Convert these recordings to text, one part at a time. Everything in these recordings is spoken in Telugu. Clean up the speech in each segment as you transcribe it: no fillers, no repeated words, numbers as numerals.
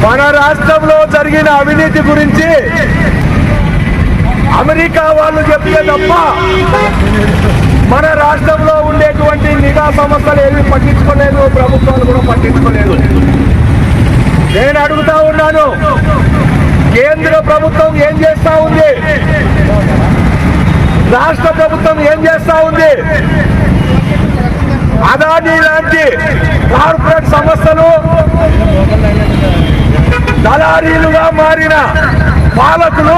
మన రాష్ట్రంలో జరిగిన అవినీతి గురించి అమెరికా వాళ్ళు చెప్తే తప్ప మన రాష్ట్రంలో ఉండేటువంటి నిఘా సంస్థలు ఏమీ పట్టించుకోలేదు, ప్రభుత్వాలు కూడా పట్టించుకోలేదు. నేను అడుగుతా ఉన్నాను, కేంద్ర ప్రభుత్వం ఏం చేస్తా ఉంది, రాష్ట్ర ప్రభుత్వం ఏం చేస్తా ఉంది? అదానీ లాంటి కార్పొరేట్ సంస్థలు దళారీలుగా మారిన పాలకులు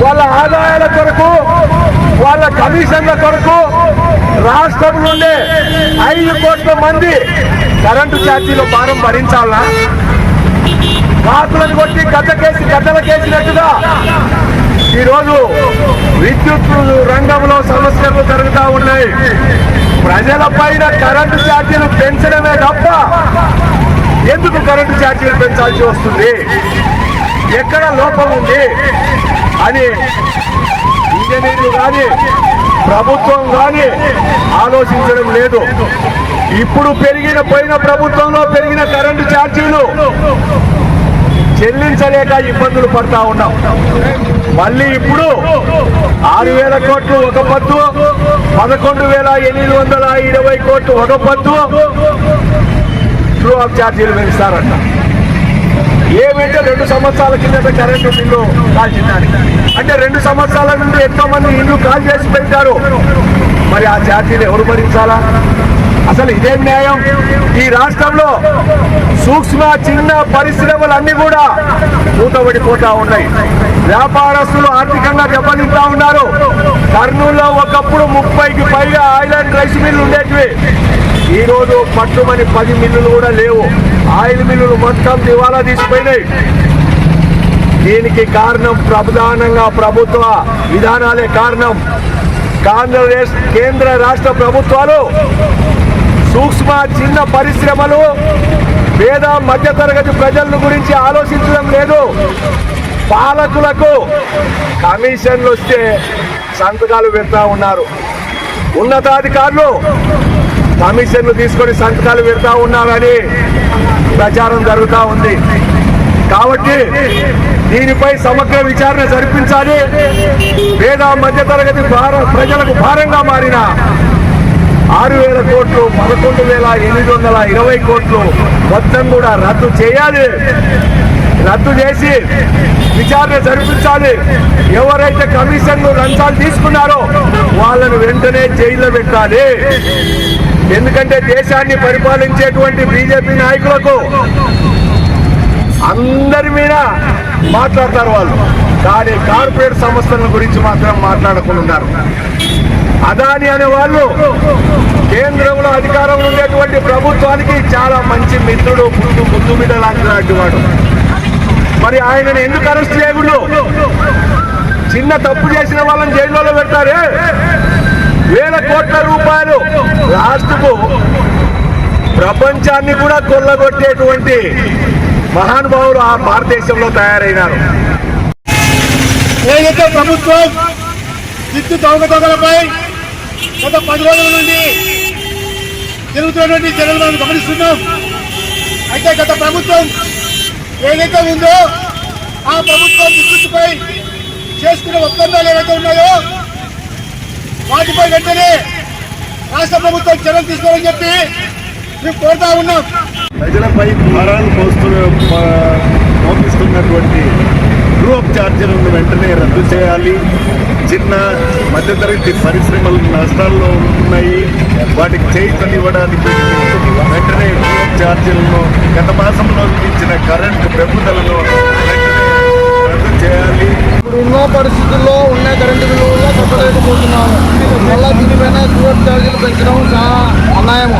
వాళ్ళ ఆదాయాల కొరకు, వాళ్ళ కమిషన్ల కొరకు రాష్ట్రం నుండి 5 కోట్ల మంది కరెంటు ఛార్జీల భారం భరించాలా? కాకులను కొట్టి గద్దలకేసినట్టుగా ఈరోజు విద్యుత్ రంగంలో సమస్యలు జరుగుతూ ఉన్నాయి. ప్రజల పైన కరెంటు ఛార్జీలు పెంచడమే తప్ప ఎందుకు కరెంటు ఛార్జీలు పెంచాల్సి వస్తుంది, ఎక్కడ లోపం ఉంది అని ఇంజనీర్లు కానీ ప్రభుత్వం కానీ ఆలోచించడం లేదు. ఇప్పుడు పోయిన ప్రభుత్వంలో పెరిగిన కరెంటు ఛార్జీలు చెల్లించలేక ఇబ్బందులు పడతా ఉన్నాం. మళ్ళీ ఇప్పుడు 6,000 కోట్లు ఒక పద్దు, 11,820 కోట్లు ఒక పద్దు ట్రూ ఆఫ్ ఛార్జీలు పెంచుతారంట. ఏమంటే 2 సంవత్సరాల కిందట కరెంటు బిల్లు కాల్చిందానికి, అంటే 2 సంవత్సరాల నుండి ఎంతో మంది ఇల్లు కాల్ చేసి పెట్టారు. మరి ఆ ఛార్జీలు ఎవరు భరించాలా? అసలు ఇదేం న్యాయం? ఈ రాష్ట్రంలో సూక్ష్మ చిన్న పరిశ్రమలన్నీ కూడా మూతబడిపోతా ఉన్నాయి. వ్యాపారస్తులు ఆర్థికంగా దెబ్బతింటా ఉన్నారు. కర్నూలులో ఒకప్పుడు 30కి పైగా ఆయిల్ అండ్ రైస్ మిల్లు ఉండేటివి. ఈరోజు పట్టుమని 10 మిల్లులు కూడా లేవు. ఆయిల్ మిల్లులు మొత్తం దివాలా తీసిపోయినాయి. దీనికి కారణం ప్రధానంగా ప్రభుత్వ విధానాలే కారణం. కేంద్ర రాష్ట్ర ప్రభుత్వాలు సూక్ష్మ చిన్న పరిశ్రమలు, పేద మధ్యతరగతి ప్రజల గురించి ఆలోచించడం లేదు. పాలకులకు కమిషన్లు వస్తే సంతకాలు పెడతా ఉన్నారు. ఉన్నతాధికారులు కమిషన్లు తీసుకొని సంతకాలు పెడతా ఉన్నారని ప్రచారం జరుగుతూ ఉంది. కాబట్టి దీనిపై సమగ్ర విచారణ జరిపించాలి. పేద మధ్యతరగతి ప్రజలకు భారంగా మారిన 6,000 కోట్లు, 11,820 కోట్లు మొత్తం కూడా రద్దు చేయాలి. రద్దు చేసి విచారణ జరిపించాలి. ఎవరైతే కమిషన్లు లంచాలు తీసుకున్నారో వాళ్ళను వెంటనే జైల్లో పెట్టాలి. ఎందుకంటే దేశాన్ని పరిపాలించేటువంటి బీజేపీ నాయకులకు అందరి మీద మాట్లాడతారు వాళ్ళు, కానీ కార్పొరేట్ సంస్థల గురించి మాత్రం మాట్లాడకుండా. అదాని అనే వాళ్ళు కేంద్రంలో అధికారంలో ఉండేటువంటి ప్రభుత్వానికి చాలా మంచి మిత్రుడు, ముద్దు బిడ్డ లాంటి వాడు. మరి ఆయనను ఎందుకు అరెస్ట్ చేయకూడదు? చిన్న తప్పు చేసిన వాళ్ళని జైల్లో పెడతారే. వేల కోట్ల రూపాయలు రాష్ట్రకు ప్రపంచాన్ని కూడా కొల్లగొట్టేటువంటి మహానుభావులు ఆ భారతదేశంలో తయారైనారు. ఏదైతే ప్రభుత్వం విద్యుత్ అవకతవకలపై గత 10 రోజుల నుండి జరుగుతున్నటువంటి చర్యలు మనం గమనిస్తున్నాం. అయితే గత ప్రభుత్వం ఏదైతే ఉందో ఆ ప్రభుత్వం విద్యుత్పై చేసుకున్న ఒప్పందాలు ఏవైతే ఉన్నాయో వాటిపై వెంటనే రాష్ట్ర ప్రభుత్వం చర్యలు తీసుకోవాలని చెప్పి మేము కోరుతా ఉన్నాం. ప్రజలపై భారాలు మోపిస్తున్నటువంటి ట్రూ ఆఫ్ ఛార్జీలను వెంటనే రద్దు చేయాలి. చిన్న మధ్యతరగతి పరిశ్రమలు నష్టాల్లో ఉంటున్నాయి. వాటికి చేయూతనివ్వడానికి వెంటనే ట్రూ ఆఫ్ ఛార్జీలను, గత మాసంలో ఇచ్చిన కరెంటు పెంపుదలను వెంటనే రద్దు చేయాలి. ఇప్పుడున్న పరిస్థితుల్లో ఉన్న కరెంటు బిల్లుల్లో కట్టలేకపోతున్నాము. మళ్ళీ దీనిపైన ట్రూ ఆఫ్ ఛార్జీలు పెంచడం చాలా అన్యాయము.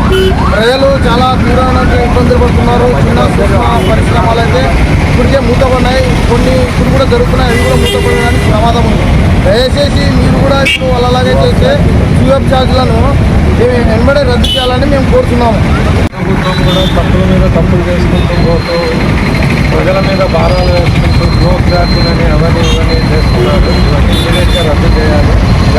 ప్రజలు చాలా తీవ్రమైన ఇబ్బందులు పడుతున్నారు. చిన్న సూక్ష్మ పరిశ్రమలు అయితే ఇప్పటికే మూతపడినాయి. కొన్ని ఇప్పుడు కూడా జరుగుతున్నాయి, అవి కూడా మూతపడడానికి ప్రమాదం ఉంది. దయచేసి మీరు కూడా ఇప్పుడు అలాగే చేస్తే ట్రూ ఆఫ్ ఛార్జీలను వెంబడే రద్దు చేయాలని మేము కోరుతున్నాము. ప్రభుత్వం కూడా తప్పుల మీద తప్పులు చేసుకుంటూ పోతూ ప్రజల మీద భారాలు వేసుకుంటూ ట్రూ ఆఫ్ ఛార్జీలని అవన్నీ ఇవన్నీ చేస్తున్నారు. ఇవన్నీ ఇమీడియట్గా రద్దు చేయాలి.